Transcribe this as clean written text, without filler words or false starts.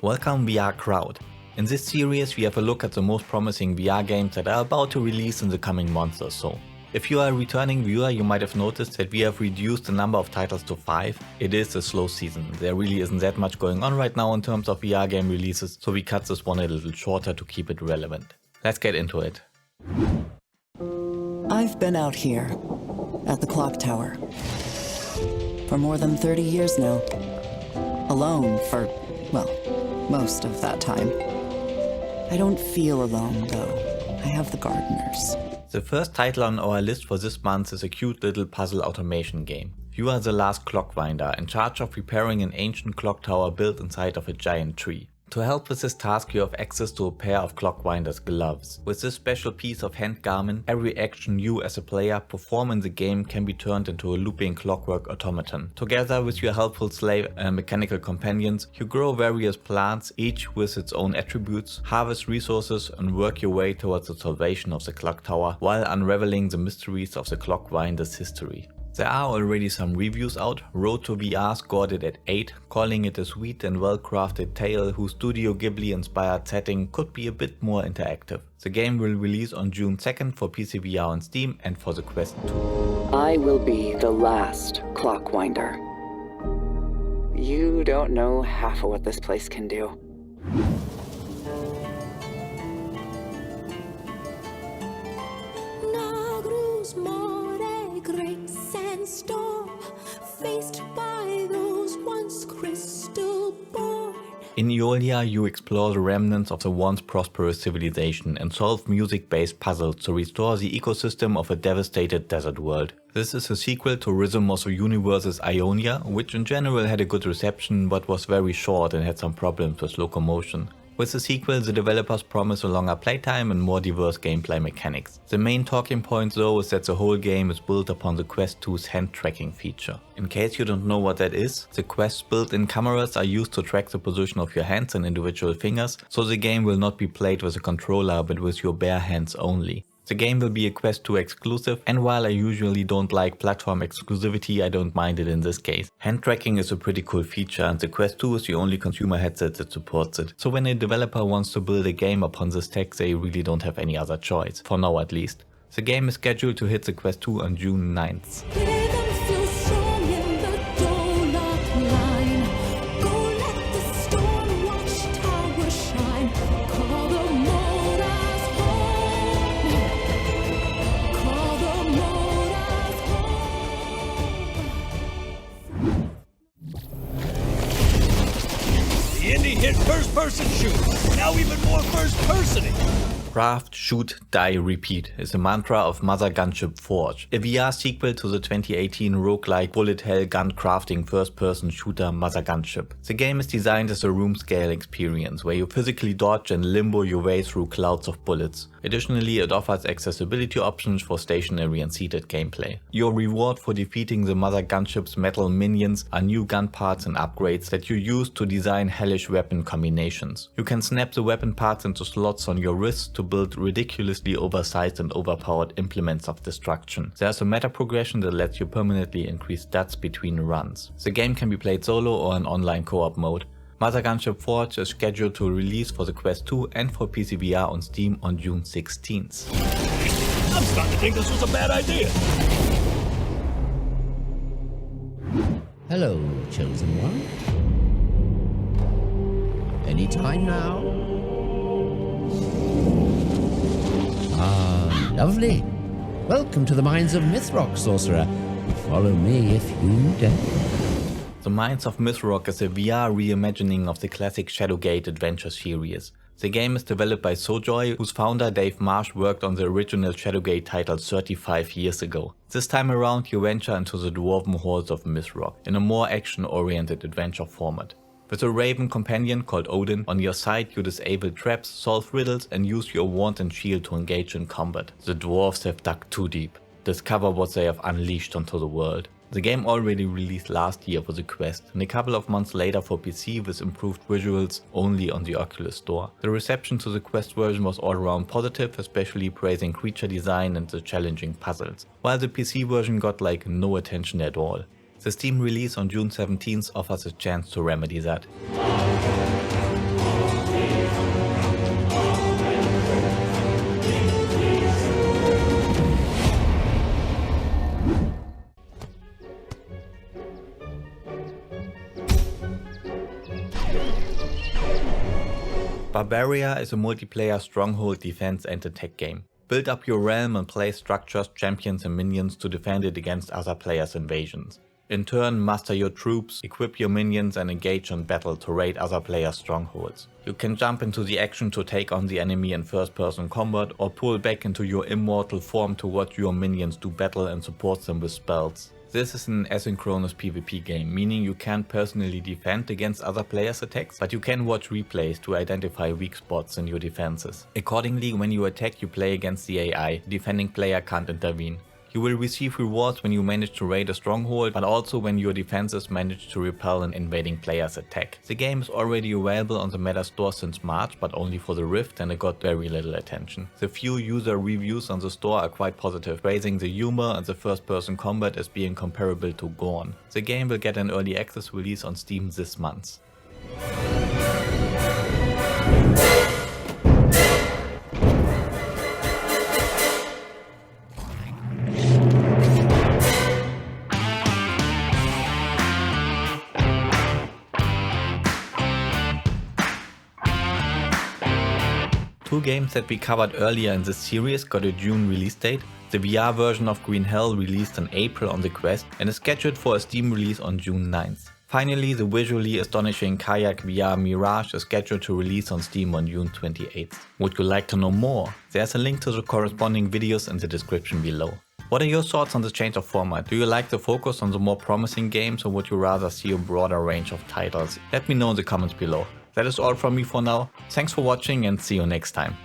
Welcome VR crowd. In this series we have a look at the most promising VR games that are about to release in the coming months or so. If you are a returning viewer, you might have noticed that we have reduced the number of titles to 5. It is a slow season. There really isn't that much going on right now in terms of VR game releases, so we cut this one a little shorter to keep it relevant. Let's get into it. I've been out here, at the clock tower, for more than 30 years now. Alone for, well, most of that time. I don't feel alone, though. I have the gardeners. The first title on our list for this month is a cute little puzzle automation game. You are the Last Clockwinder, in charge of repairing an ancient clock tower built inside of a giant tree. To help with this task you have access to a pair of Clockwinder's gloves. With this special piece of hand garment, every action you as a player perform in the game can be turned into a looping clockwork automaton. Together with your helpful slave and mechanical companions, you grow various plants, each with its own attributes, harvest resources and work your way towards the salvation of the clock tower while unraveling the mysteries of the Clockwinder's history. There are already some reviews out. Road to VR scored it at 8, calling it a sweet and well-crafted tale whose Studio Ghibli inspired setting could be a bit more interactive. The game will release on June 2nd for PCVR on Steam and for the Quest 2. I will be the last Clockwinder. You don't know half of what this place can do. Storm, faced by those once crystal born. In Eolia you explore the remnants of the once prosperous civilization and solve music-based puzzles to restore the ecosystem of a devastated desert world. This is a sequel to Rhythm of the Universe's Eolia, which in general had a good reception but was very short and had some problems with locomotion. With the sequel, the developers promise a longer playtime and more diverse gameplay mechanics. The main talking point though is that the whole game is built upon the Quest 2's hand tracking feature. In case you don't know what that is, the Quest's built-in cameras are used to track the position of your hands and individual fingers, so the game will not be played with a controller but with your bare hands only. The game will be a Quest 2 exclusive, and while I usually don't like platform exclusivity, I don't mind it in this case. Hand tracking is a pretty cool feature and the Quest 2 is the only consumer headset that supports it. So when a developer wants to build a game upon this tech, they really don't have any other choice, for now at least. The game is scheduled to hit the Quest 2 on June 9th. Indie hit first-person shooter, now even more first-personing. Craft, shoot, die, repeat is the mantra of Mothergunship Forge, a VR sequel to the 2018 roguelike bullet hell gun crafting first-person shooter Mothergunship. The game is designed as a room-scale experience where you physically dodge and limbo your way through clouds of bullets. Additionally, it offers accessibility options for stationary and seated gameplay. Your reward for defeating the Mothergunship's metal minions are new gun parts and upgrades that you use to design hellish weapon combinations. You can snap the weapon parts into slots on your wrists to build ridiculously oversized and overpowered implements of destruction. There's a meta progression that lets you permanently increase stats between runs. The game can be played solo or in online co-op mode. Mothergunship Forge is scheduled to release for the Quest 2 and for PCVR on Steam on June 16th. I'm starting to think this was a bad idea. Hello, chosen one. Any time now? Ah, lovely. Welcome to the mines of Mythrok, sorcerer. Follow me if you dare. The Mines of Mythrok is a VR reimagining of the classic Shadowgate adventure series. The game is developed by Sojoy, whose founder Dave Marsh worked on the original Shadowgate title 35 years ago. This time around you venture into the dwarven halls of Mythrok in a more action-oriented adventure format. With a raven companion called Odin on your side, you disable traps, solve riddles and use your wand and shield to engage in combat. The dwarves have dug too deep. Discover what they have unleashed onto the world. The game already released last year for the Quest and a couple of months later for PC with improved visuals only on the Oculus Store. The reception to the Quest version was all around positive, especially praising creature design and the challenging puzzles, while the PC version got like no attention at all. The Steam release on June 17th offers a chance to remedy that. Barbaria is a multiplayer stronghold defense and attack game. Build up your realm and place structures, champions and minions to defend it against other players' invasions. In turn, muster your troops, equip your minions and engage in battle to raid other players' strongholds. You can jump into the action to take on the enemy in first-person combat or pull back into your immortal form to watch your minions do battle and support them with spells. This is an asynchronous PvP game, meaning you can't personally defend against other players' attacks, but you can watch replays to identify weak spots in your defenses. Accordingly, when you attack, you play against the AI, the defending player can't intervene. You will receive rewards when you manage to raid a stronghold, but also when your defenses manage to repel an invading player's attack. The game is already available on the Meta store since March, but only for the Rift, and it got very little attention. The few user reviews on the store are quite positive, praising the humor and the first-person combat as being comparable to Gorn. The game will get an early access release on Steam this month. Two games that we covered earlier in this series got a June release date. The VR version of Green Hell released in April on the Quest and is scheduled for a Steam release on June 9th. Finally, the visually astonishing Kayak VR Mirage is scheduled to release on Steam on June 28th. Would you like to know more? There's a link to the corresponding videos in the description below. What are your thoughts on this change of format? Do you like the focus on the more promising games, or would you rather see a broader range of titles? Let me know in the comments below. That is all from me for now. Thanks for watching and see you next time.